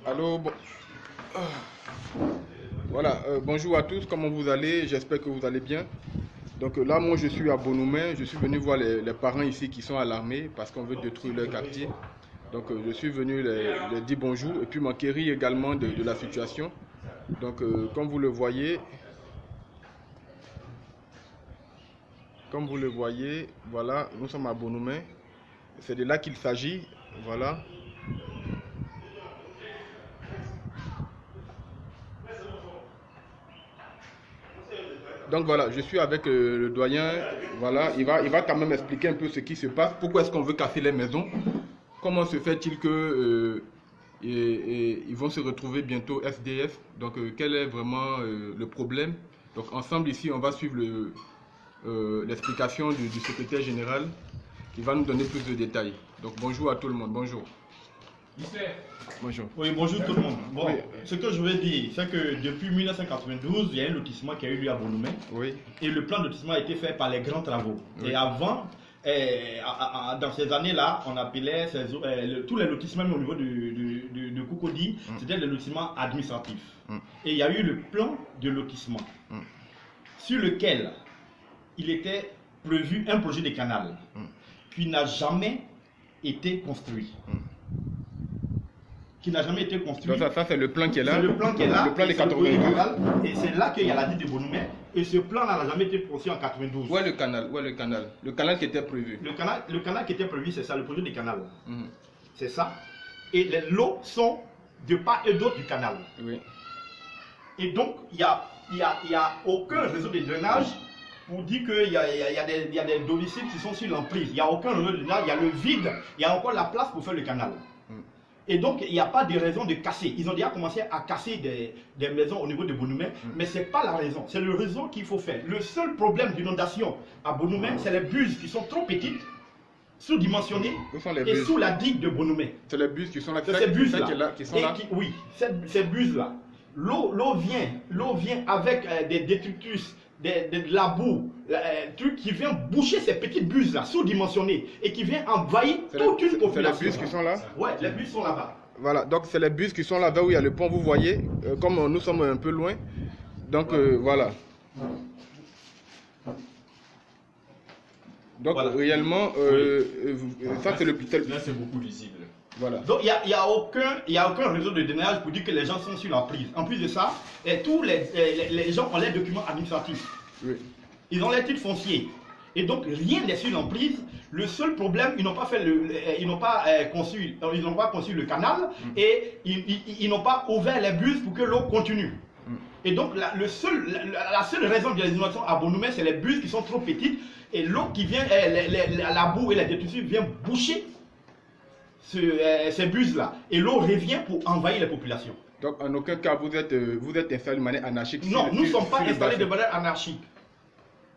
Allô, voilà, bonjour à tous, comment vous allez? J'espère que vous allez bien. Donc là, moi je suis à Bonoumen, je suis venu voir les parents ici qui sont alarmés parce qu'on veut détruire leur quartier. Donc je suis venu les dire bonjour et puis m'enquérir également de la situation. Donc comme vous le voyez, voilà, nous sommes à Bonoumen. C'est de là qu'il s'agit, voilà. Donc voilà, je suis avec le doyen, voilà, il va quand même expliquer un peu ce qui se passe, pourquoi est-ce qu'on veut casser les maisons, comment se fait-il que ils vont se retrouver bientôt SDF, donc quel est vraiment le problème. Donc ensemble ici, on va suivre l'explication du secrétaire général qui va nous donner plus de détails. Donc bonjour à tout le monde, bonjour. Bonjour. Oui, bonjour tout le monde. Bon, oui. Ce que je veux dire, c'est que depuis 1992, il y a un lotissement qui a eu lieu à Bonoumen. Oui. Et le plan de lotissement a été fait par les grands travaux. Oui. Et avant, dans ces années-là, on appelait tous les lotissements au niveau de Cocody, c'était des lotissements administratifs. Et il y a eu le plan de lotissement sur lequel il était prévu un projet de canal qui n'a jamais été construit. Qui n'a jamais été construit. Donc ça c'est le plan qui est là. C'est le plan qui est là. Le plan de 92. Et c'est là qu'il y a la dite de Bonoumen. Et ce plan-là n'a jamais été construit en 92. Où est le canal? Où est le canal? Le canal qui était prévu. Le canal qui était prévu, c'est ça, le projet du canal. C'est ça. Et les lots sont de part et d'autre du canal. Oui. Et donc, il n'y a aucun réseau de drainage pour dire qu'il y a des domiciles qui sont sur l'emprise. Il n'y a aucun réseau de drainage, il y a le vide, il y a encore la place pour faire le canal. Et donc, il n'y a pas de raison de casser. Ils ont déjà commencé à casser des maisons au niveau de Bonoumen, mais ce n'est pas la raison. C'est le réseau qu'il faut faire. Le seul problème d'inondation à Bonoumen, c'est les buses qui sont trop petites, sous-dimensionnées, et sous la digue de Bonoumen. C'est les buses qui sont là. C'est ces buses-là. Oui, ces buses-là. L'eau vient avec des détritus, de la boue, truc qui vient boucher ces petites buses là, sous-dimensionnées, et qui vient envahir toute une population. C'est les bus qui sont là? Ouais, les bus sont là-bas. Voilà, donc c'est les bus qui sont là-bas où il y a le pont, vous voyez, comme nous sommes un peu loin. Donc voilà. Donc voilà. Réellement, ça c'est le... Là c'est beaucoup visible. Voilà. Donc il n'y a aucun réseau de drainage pour dire que les gens sont sur la prise. En plus de ça, tous les gens ont les documents administratifs. Oui. Ils ont les titres fonciers. Et donc rien n'est sur l'emprise. Le seul problème, ils n'ont pas fait ils n'ont pas conçu le canal et ils n'ont pas ouvert les bus pour que l'eau continue. Et donc la seule raison de l'inondation à Bonoumen, c'est les bus qui sont trop petites et l'eau qui vient, la boue et la détritus vient boucher ces bus-là. Et l'eau revient pour envahir les populations. Donc en aucun cas vous êtes installé de manière anarchique? Non, nous ne sommes pas installés de manière anarchique.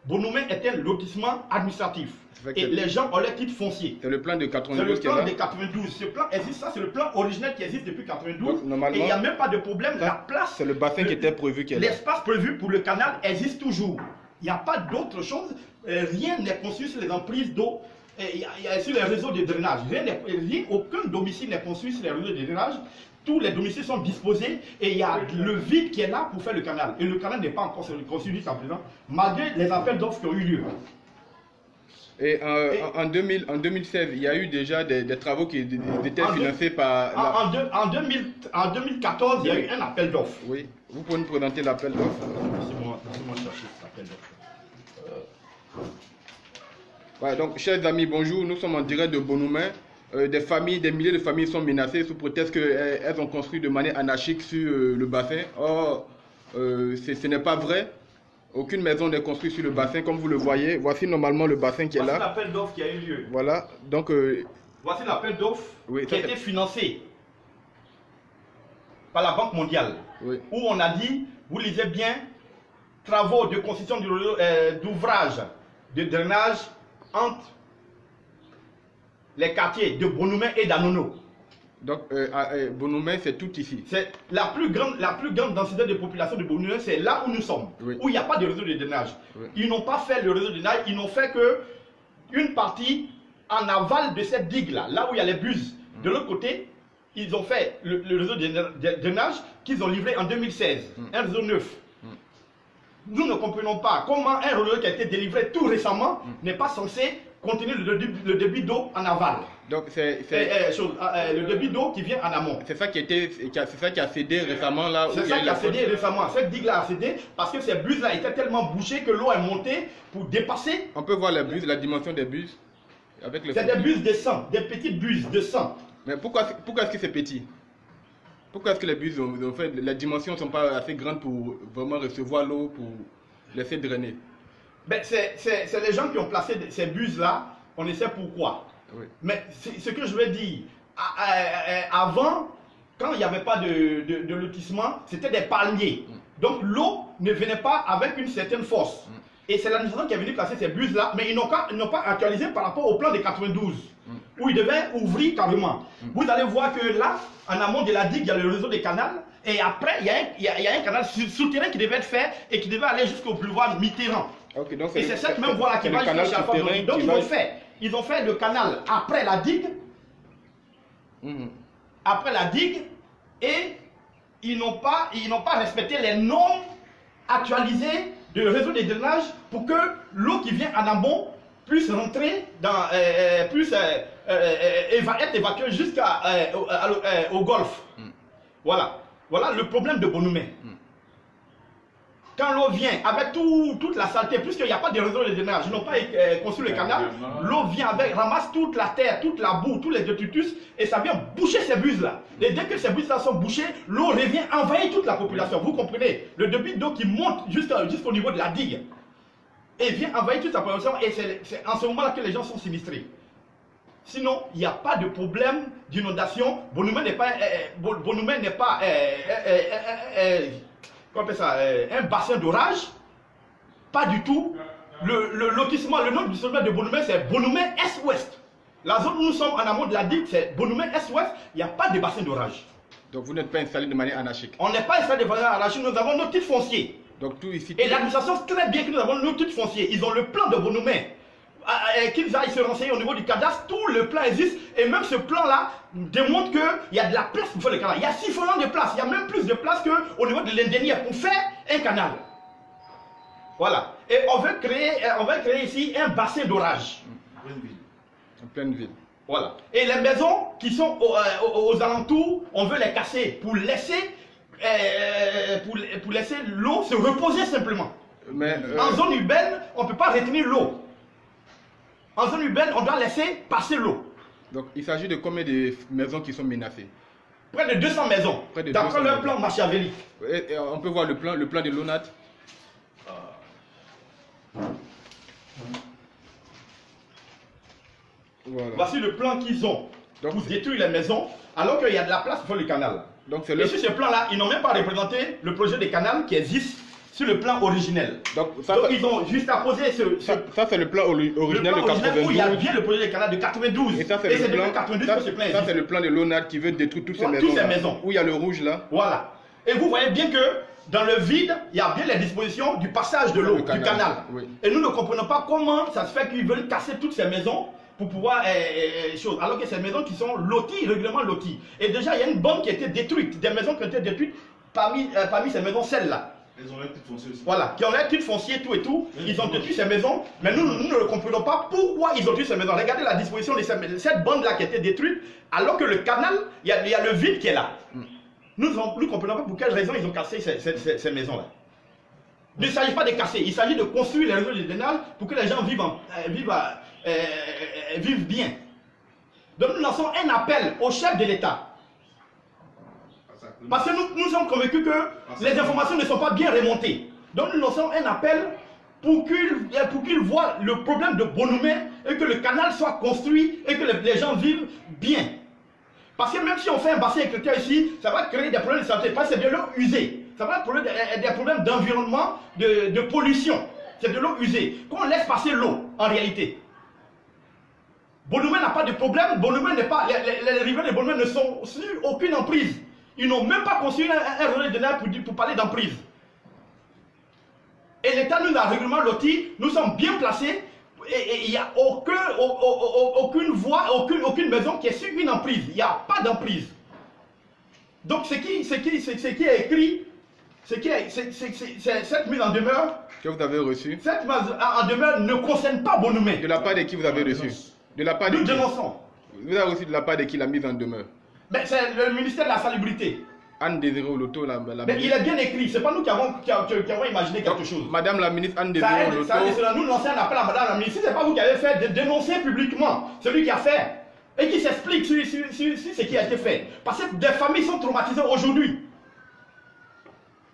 Bonoumen est un lotissement administratif. Et les gens ont les titres fonciers. C'est le plan de 92. C'est le plan de 92. Ce plan existe, ça c'est le plan originel qui existe depuis 92. Donc, normalement, et il n'y a même pas de problème. La place. C'est le bassin qui était prévu qui est là. L'espace prévu pour le canal existe toujours. Il n'y a pas d'autre chose. Rien n'est construit sur les emprises d'eau. Sur les réseaux de drainage. Aucun domicile n'est construit sur les réseaux de drainage. Tous les domiciles sont disposés et il y a le vide qui est là pour faire le canal. Et le canal n'est pas encore construit jusqu'à présent, malgré les appels d'offres qui ont eu lieu. Et en 2016, il y a eu déjà des travaux qui étaient financés par... En 2014, il y a eu un appel d'offres. Oui, vous pouvez nous présenter l'appel d'offres? Laissez-moi chercher cet appel d'offres. Ouais, donc, chers amis, bonjour. Nous sommes en direct de Bonoumen. Des familles, des milliers de familles sont menacées sous prétexte qu'elles ont construit de manière anarchique sur le bassin. Or, ce n'est pas vrai. Aucune maison n'est construite sur le bassin, comme vous le voyez. Voici normalement le bassin qui est là. Voici l'appel d'offres qui a eu lieu. Voilà, donc... voici l'appel d'offres qui a été financé par la Banque mondiale. Oui. Où on a dit, vous lisez bien, travaux de construction d'ouvrages de drainage entre les quartiers de Bonoumen et d'Anono. Donc, Bonoumen, c'est tout ici. C'est la plus grande densité de population de Bonoumen, c'est là où nous sommes, où il n'y a pas de réseau de drainage. Ils n'ont pas fait le réseau de drainage, ils n'ont fait que une partie en aval de cette digue-là, là où il y a les buses. De l'autre côté, ils ont fait le réseau de drainage qu'ils ont livré en 2016, un réseau neuf. Nous ne comprenons pas comment un réseau qui a été délivré tout récemment n'est pas censé contenir le débit d'eau en aval. Donc le débit d'eau qui vient en amont. C'est ça qui a cédé récemment là. C'est ça qui a cédé récemment. Cette digue-là a cédé parce que ces bus-là étaient tellement bouchés que l'eau est montée pour dépasser. On peut voir les bus, la dimension des bus. C'est des bus de 100, des petites bus de 100. Mais pourquoi est-ce que c'est petit? Pourquoi est-ce que les bus ont fait, les dimensions ne sont pas assez grandes pour vraiment recevoir l'eau, pour laisser drainer? Ben, c'est les gens qui ont placé ces bus-là, on ne sait pourquoi. Oui. Mais ce que je veux dire, avant, quand il n'y avait pas de lotissement, c'était des palmiers. Donc l'eau ne venait pas avec une certaine force. Et c'est l'administration qui est venue placer ces bus-là, mais ils n'ont pas actualisé par rapport au plan de 92, où ils devaient ouvrir carrément. Vous allez voir que là, en amont de la digue, il y a le réseau des canals, et après, il y a un canal souterrain qui devait être fait, et qui devait aller jusqu'au boulevard Mitterrand. Okay, donc et c'est cette même voie-là qui va jusqu'à Chalfant-Dolly. Donc ils ont fait le canal après la digue, et ils n'ont pas respecté les normes actualisées de réseau de drainage pour que l'eau qui vient en amont puisse rentrer dans, être évacuée jusqu'au golfe. Voilà le problème de Bonhoumé. Quand l'eau vient avec toute la saleté, puisqu'il n'y a pas de réseau de drainage, ils n'ont pas construit le canal, l'eau vient ramasse toute la terre, toute la boue, tous les détritus, et ça vient boucher ces buses-là. Et dès que ces buses-là sont bouchées, l'eau revient envahir toute la population. Vous comprenez? Le débit d'eau qui monte jusqu'au niveau de la digue, et vient envahir toute la population, et c'est en ce moment-là que les gens sont sinistrés. Sinon, il n'y a pas de problème d'inondation. Bonhoumé n'est pas qu'on appelle ça, un bassin d'orage, pas du tout. Le lotissement, le nom du sommet de Bonhoumé, c'est Bonhoumé Est-Ouest. La zone où nous sommes en amont de la digue, c'est Bonhoumé Est-Ouest, il n'y a pas de bassin d'orage. Donc vous n'êtes pas installé de manière anarchique? On n'est pas installé de manière anarchique, nous avons nos titres fonciers. Donc tout ici. Et l'administration sait très bien que nous avons nos titres fonciers. Ils ont le plan de Bonhoumé. Qu'ils aillent se renseigner au niveau du cadastre, tout le plan existe, et même ce plan-là démontre qu'il y a de la place pour faire le canal. Il y a siphonnement de place, il y a même plus de place qu'au niveau de l'Indénière pour faire un canal. Voilà. Et on veut créer ici un bassin d'orage. En pleine ville. Voilà. Et les maisons qui sont aux alentours, on veut les casser pour laisser l'eau se reposer simplement. Mais, en zone urbaine, on ne peut pas retenir l'eau. En zone urbaine, on doit laisser passer l'eau. Donc il s'agit de combien de maisons qui sont menacées? Près de 200 maisons, d'après leur plan machiavélique. Et on peut voir le plan de l'ONAT. Voilà. Voici le plan qu'ils ont pour détruire les maisons, alors qu'il y a de la place pour faire le canal. Donc, et sur ce plan-là, ils n'ont même pas représenté le projet des canaux qui existe sur le plan originel. Donc ils ont juste apposé ça c'est le plan originel de 92. Où il y a bien le projet des canaux de 92. Et ça c'est le plan 92 ça c'est le plan de l'ONAD qui veut détruire toutes ces maisons. Où il y a le rouge là. Voilà. Et vous voyez bien que dans le vide, il y a bien les dispositions du passage de l'eau, du canal. Oui. Et nous ne comprenons pas comment ça se fait qu'ils veulent casser toutes ces maisons pour pouvoir alors que ces maisons qui sont loties, régulièrement loties. Et déjà, il y a une bande qui a été détruite, des maisons qui ont été détruites parmi ces maisons, celles-là. Ils ont leur titre foncier aussi. Voilà, qui ont leur titre foncier, tout et tout. Ils ont détruit ces maisons, mais nous ne comprenons pas pourquoi ils ont détruit ces maisons. Regardez la disposition de cette bande-là qui a été détruite, alors que le canal, il y a le vide qui est là. Nous ne comprenons pas pour quelle raison ils ont cassé ces maisons-là. Il ne s'agit pas de casser, il s'agit de construire les réseaux de drainage pour que les gens vivent bien. Donc nous lançons un appel au chef de l'État. Parce que nous sommes convaincus que les informations ne sont pas bien remontées. Donc nous lançons un appel pour qu'il voit le problème de Bonhoumé et que le canal soit construit et que les gens vivent bien. Parce que même si on fait un bassin éclaté ici, ça va créer des problèmes de santé, parce que c'est de l'eau usée. Ça va créer des problèmes d'environnement, de pollution. C'est de l'eau usée. Qu'on laisse passer l'eau, en réalité. Bonhoumé n'a pas de problème. Bonhoumé n'est pas. Les riverains de Bonhoumé ne sont sur aucune emprise. Ils n'ont même pas construit un relais de nerfs pour parler d'emprise. Et l'État nous a régulièrement loti, nous sommes bien placés, et il n'y a aucune voie, aucune maison qui est sur une emprise. Il n'y a pas d'emprise. Donc, ce qui est écrit, cette mise en demeure que vous avez reçue, cette mise en demeure ne concerne pas Bonoumé. de la part de qui vous avez reçu? De la part de Nous qui? dénonçons. Vous avez reçu de la part de qui la mise en demeure? Ben, c'est le ministère de la Salubrité. Anne Désiré Oloto, la Mais il est bien écrit, c'est pas nous qui avons imaginé quelque chose. Madame la ministre Anne Ça Désiré aide, Oloto. ça nous lancer un appel à Madame la ministre. Si c'est pas vous qui avez fait, de dénoncer publiquement celui qui a fait et qui s'explique sur ce qui a été fait. Parce que des familles sont traumatisées aujourd'hui.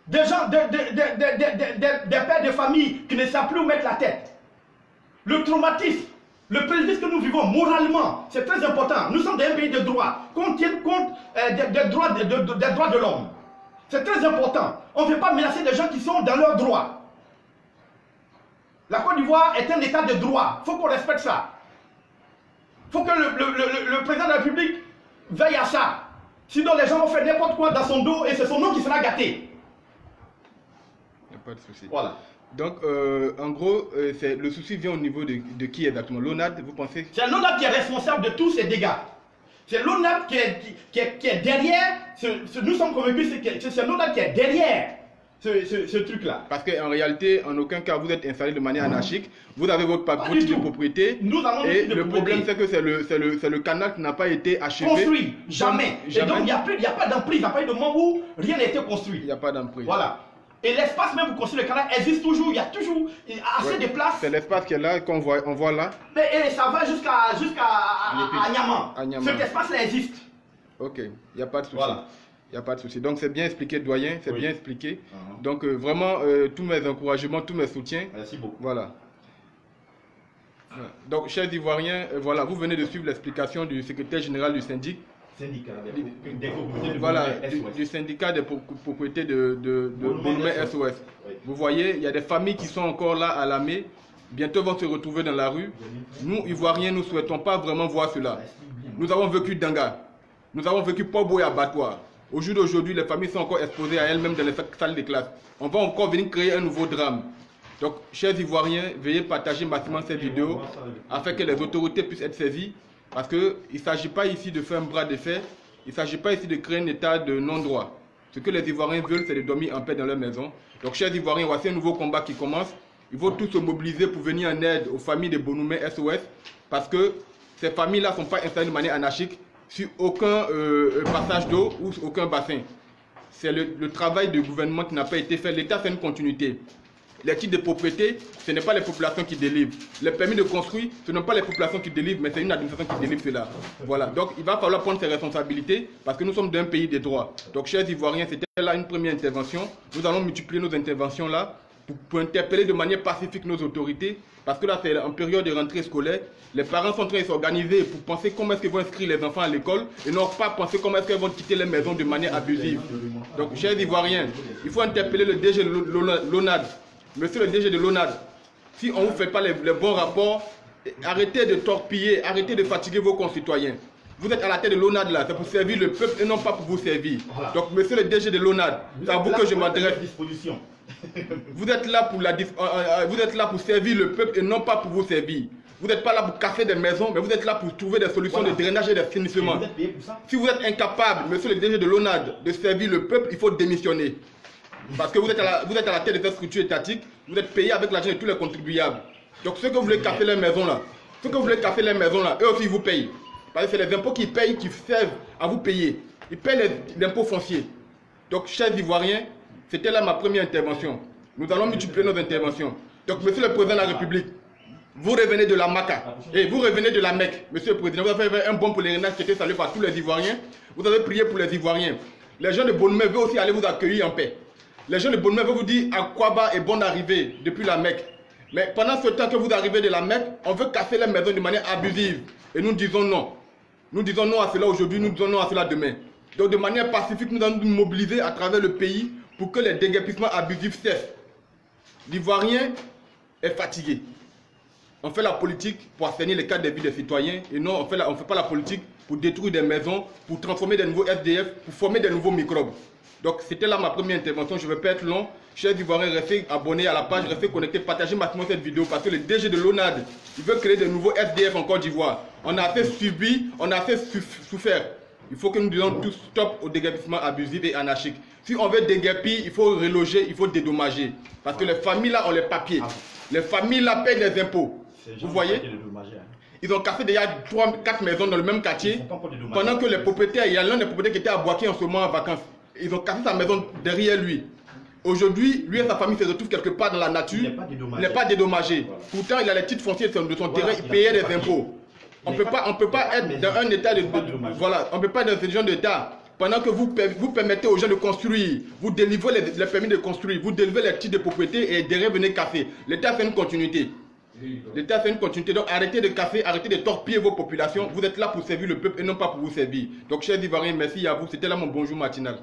Des gens, des pères de famille qui ne savent plus où mettre la tête. Le traumatisme, le préjudice que nous vivons moralement, c'est très important. Nous sommes dans un pays de droit, qu'on tienne compte des droits de l'homme. C'est très important. On ne veut pas menacer des gens qui sont dans leurs droits. La Côte d'Ivoire est un état de droit. Il faut qu'on respecte ça. Il faut que le président de la République veille à ça. Sinon, les gens vont faire n'importe quoi dans son dos et c'est son nom qui sera gâté. Il n'y a pas de souci. Voilà. Donc, en gros, le souci vient au niveau de qui exactement? L'ONAD, vous pensez? C'est l'ONAD qui est responsable de tous ces dégâts. C'est l'ONAD qui est derrière. Nous sommes convaincus que c'est l'ONAD qui est derrière ce truc-là. Parce qu'en réalité, en aucun cas, vous êtes installé de manière anarchique. Vous avez votre titre de propriété. Nous avons et le problème, c'est que c'est le canal qui n'a pas été achevé. Construit, jamais. Et donc, il n'y a pas d'emprise. Il n'y a pas eu de moment où rien n'a été construit. Il n'y a pas d'emprise. Voilà. Et l'espace même pour construire le canal existe toujours. Il y a toujours assez de place. C'est l'espace qui est là, qu'on voit là. Et ça va jusqu'à Niamant. Cet espace-là existe. Ok, il n'y a pas de souci. Voilà. Il n'y a pas de souci. Donc c'est bien expliqué, doyen, c'est bien expliqué. Donc vraiment, tous mes encouragements, tous mes soutiens. Merci beaucoup. Voilà. Donc, chers Ivoiriens, voilà, vous venez de suivre l'explication du secrétaire général du syndic. Du syndicat des propriétés de Bonoumé SOS. Vous voyez, il y a des familles qui sont encore là à l'armée, bientôt vont se retrouver dans la rue. Nous, Ivoiriens, nous ne souhaitons pas vraiment voir cela. Nous avons vécu Danga, nous avons vécu Pobo et Abattoir. Au jour d'aujourd'hui, les familles sont encore exposées à elles-mêmes dans les salles de classe. On va encore venir créer un nouveau drame. Donc, chers Ivoiriens, veuillez partager massivement cette vidéo afin que les autorités puissent être saisies. Parce qu'il ne s'agit pas ici de faire un bras de fer, il ne s'agit pas ici de créer un état de non-droit. Ce que les Ivoiriens veulent, c'est de dormir en paix dans leur maison. Donc, chers Ivoiriens, voici un nouveau combat qui commence. Il faut tous se mobiliser pour venir en aide aux familles de Bonoumé SOS. Parce que ces familles-là ne sont pas installées de manière anarchique sur aucun passage d'eau ou sur aucun bassin. C'est le travail du gouvernement qui n'a pas été fait. L'État fait une continuité. Les titres de propriété, ce n'est pas les populations qui délivrent. Les permis de construire, ce ne sont pas les populations qui délivrent, mais c'est une administration qui délivre cela. Voilà. Donc, il va falloir prendre ses responsabilités parce que nous sommes d'un pays des droits. Donc, chers Ivoiriens, c'était là une première intervention. Nous allons multiplier nos interventions là pour interpeller de manière pacifique nos autorités. Parce que là, c'est en période de rentrée scolaire. Les parents sont en train de s'organiser pour penser comment est-ce qu'ils vont inscrire les enfants à l'école et non pas penser comment est-ce qu'ils vont quitter les maisons de manière abusive. Donc, chers Ivoiriens, il faut interpeller le DG de l'ONAD. Monsieur le DG de l'ONAD, si on ne vous fait pas les bons rapports, arrêtez de torpiller, arrêtez de fatiguer vos concitoyens. Vous êtes à la tête de l'ONAD là, c'est pour servir le peuple et non pas pour vous servir. Voilà. Donc monsieur le DG de l'ONAD, c'est à vous que je m'adresse. Vous êtes là pour servir le peuple et non pas pour vous servir. Vous n'êtes pas là pour casser des maisons, mais vous êtes là pour trouver des solutions de drainage et d'assainissement. Si vous êtes incapable, monsieur le DG de l'ONAD, de servir le peuple, il faut démissionner. Parce que vous êtes à la tête de cette structure étatique, vous êtes payé avec l'argent de tous les contribuables. Donc ceux que vous voulez casser les maisons là, eux aussi ils vous payent. Parce que c'est les impôts qu'ils payent qui servent à vous payer. Ils payent les impôts fonciers. Donc chers Ivoiriens, c'était là ma première intervention. Nous allons multiplier nos interventions. Donc monsieur le Président de la République, vous revenez de la Maca et vous revenez de la Mecque. Monsieur le Président, vous avez fait un bon pèlerinage qui était salué par tous les Ivoiriens. Vous avez prié pour les Ivoiriens. Les gens de Bonoumé veulent aussi aller vous accueillir en paix. Les gens de Bonoumé vont vous dire Akwaba est bon arrivée depuis la Mecque. Mais pendant ce temps que vous arrivez de la Mecque, on veut casser les maisons de manière abusive. Et nous disons non. Nous disons non à cela aujourd'hui, nous disons non à cela demain. Donc de manière pacifique, nous allons nous mobiliser à travers le pays pour que les déguerpissements abusifs cessent. L'Ivoirien est fatigué. On fait la politique pour assainir les cadres de vie des citoyens et non, on ne fait pas la politique pour détruire des maisons, pour transformer des nouveaux SDF, pour former des nouveaux microbes. Donc c'était là ma première intervention, je ne vais pas être long. Chers Ivoiriens, restez abonnés à la page, restez connectés, partagez maximum cette vidéo parce que le DG de l'ONAD, il veut créer de nouveaux SDF en Côte d'Ivoire. On a assez subi, on a assez souffert. Il faut que nous disions tous stop au déguerpissement abusif et anarchique. Si on veut déguerpir, il faut reloger, il faut dédommager. Parce que les familles là ont les papiers. Les familles là payent les impôts. Vous voyez? Ils ont cassé déjà 3-4 maisons dans le même quartier. Pendant que les propriétaires, il y a l'un des propriétaires qui était à Boaké en ce moment en vacances. Ils ont cassé sa maison derrière lui. Aujourd'hui, lui et sa famille se retrouvent quelque part dans la nature. Il n'est pas dédommagé. Voilà. Pourtant, il a les titres fonciers de son terrain, il payait des impôts. On ne peut pas être dans un état de voilà, on peut pas être dans ce genre d'état. Pendant que vous permettez aux gens de construire, vous délivrez les permis de construire, vous délivrez les titres de propriété et derrière venez casser. L'État fait une continuité. L'État fait une continuité. Donc arrêtez de casser, arrêtez de torpiller vos populations. Vous êtes là pour servir le peuple et non pas pour vous servir. Donc chers Ivoiriens, merci à vous. C'était là mon bonjour matinal.